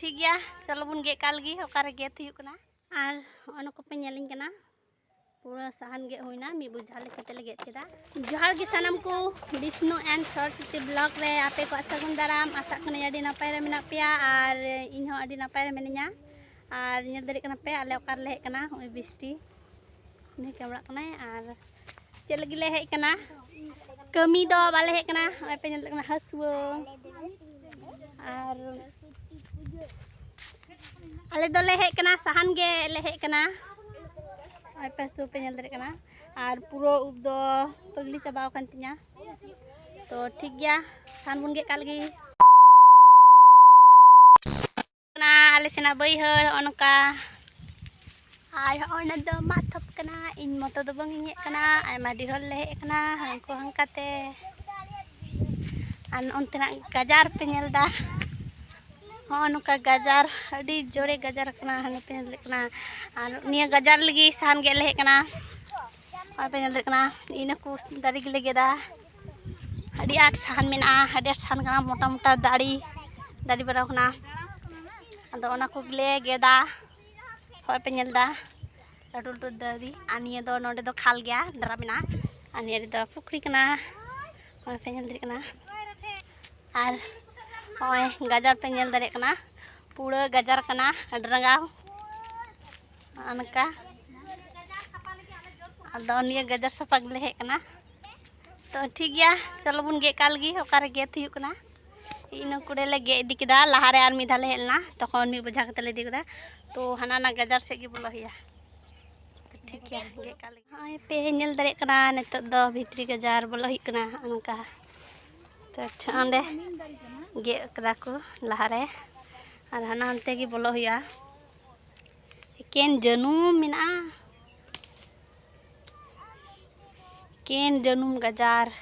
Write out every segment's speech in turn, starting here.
ठीक गया चलो बन गे काल गी ओकारे गेत हुयुक कना are ono ko pe nyelin kana पूरा साहन गे होइना मी बुझा ले कते ले गेत केदा जोहार गे सनम को Vishnu and short city blog रे आपे को सगुन दाराम आशा कने अडी नापाय रे मेना पेया आर इन हो अडी नापाय रे मेनिया आर नेल दरे कना पे आले ओकार ले हे कना ओय बिस्टी ने कैमरा कना आर चे लगी ले हे कना कमी दो बाले हे कना ओय पे नेल कना हसुओ आर आले दो ले हे कना साहन गे ले हे कना पैसों पे नल कना और पूरा उब दो पगली चाबाव कान तिया तो ठीक गया सान बुन गे काल गी ना आले सेना बैहर अनका आर ओना दो माथप कना इन मतो दो बंगिए कना आयमा डिरल ले कना हंको हंकाते आन ओनतेना गजार पे नेलदा नौका गजार अड़ी जोड़े गजार कना हने पे नेल कना आर निया गजार लगी सान गे ले कना आ पे नेल कना इना को दाड़ी गे लेगेदा अड़ी आठ सान मेना अड़ी आठ सान कना मोटा मोटा दाड़ी बरा कना अदो ओना को ले गेदा होय पे नेलदा लाडू लाडू दाड़ी आनिया दो नोडे दो खाल गया दरा मेना आनिया दो पुखरी कना होय पे नेल कना आर ओए गजार पे नेल दरे कना पूरा गजार कना डरंगाव अनका अदो निया गजार सफाग ले हे कना तो ठीक गया चलो बुन गे काल गी ओकारे गेत हुयुक कना इनो कुडे ले गे इदी केदा लहारे आर मिधा ले हेलना तखन मी बुझा कते ले इदी केदा तो हाना ना गजार से गे बोलो हिया तो ठीक गया गे काल हाय पे नेल दरे कना नेत दो भित्री गजार बोलो हिक कना अनका तो ठंडे गे कदा को लहारे और हाना हनते की बोलो हुआ केन जनुम मिना केन जनुम गजार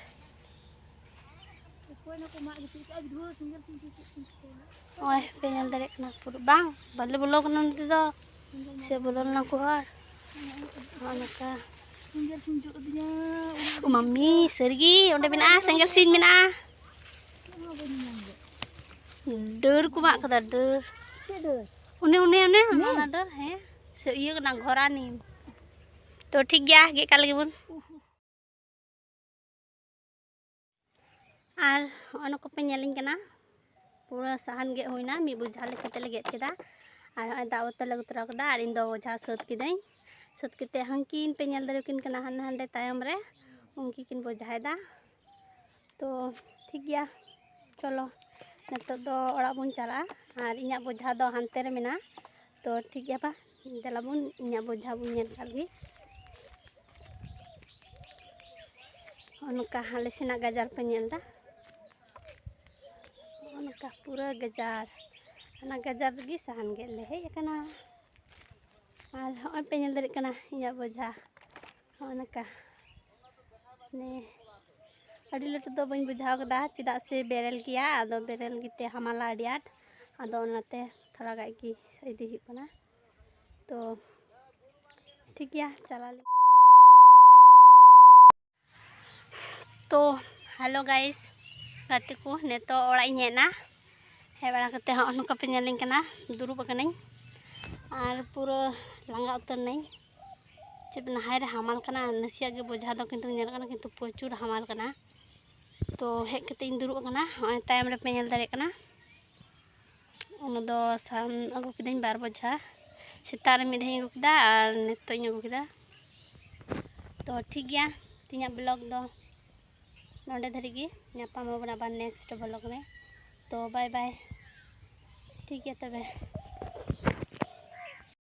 ओए पेनल दरे कना पूरा बांग बल्ले बोलो कना नते दो से बोलो ना को हर अनका मम्मी सरगी ओंडे बिना सेंगल सीन मिना डर को mak kada डर une डर है से इया कना घोरा नी तो ठीक गया गे काल गे बुन आर ono को पे नेलिन कना पूरा साहन गे होइना मी बुझा ले कते ले गेत केदा आर दावत ले उतरा कदा आर इन दो ओझा सोत किदाई सोत केते हंकिन पे नेल दरे किन कना हन हंडे तायम रे उनकी किन बोझायदा तो ठीक गया चलो नतो दो ओड़ा बुन चला और इना बोझा दो हानते रे मेना तो ठीक गया बा देला बुन इना बोझा बुन नेल काल गी ओनका हाले सेना गजार पे नेलदा ओनका पूरा गजार अना गजार गी सहन गे ले हे कना और ओय पे नेल दरे कना इना बोझा ओनका ने अड़ी लटू दो बन बुझाव कदा चिदा से बेरल किया आदो बेरल गिते हमाला अड़ी आट आदो ओनाते थोड़ा गाय की इदी हुई कना तो ठीक गया चला ले तो हेलो गाइस गाते को नेतो ओड़ा इन हेना हे बड़ा कते ह ओनका पे नेलिन कना दुरुब कनाई और पूरा लांगा उतर नहीं जब नहाय रे हमाल कना नसिया गे बोझा दो किंतु नेल कना किंतु प्रचुर हमाल कना तो हेक कते इन दुरुब कना होय तायम रे पे नेल दरे कना ओनो दो सान अगु किदाई बार बोझा सेता रे मिधे अगु किदा और नेतो इन अगु किदा तो ठीक गया तिना ब्लॉग दो नोंडे धरी गी नापाम बना नेक्स्ट ब्लॉग में तो बाय बाय ठीक है तबे।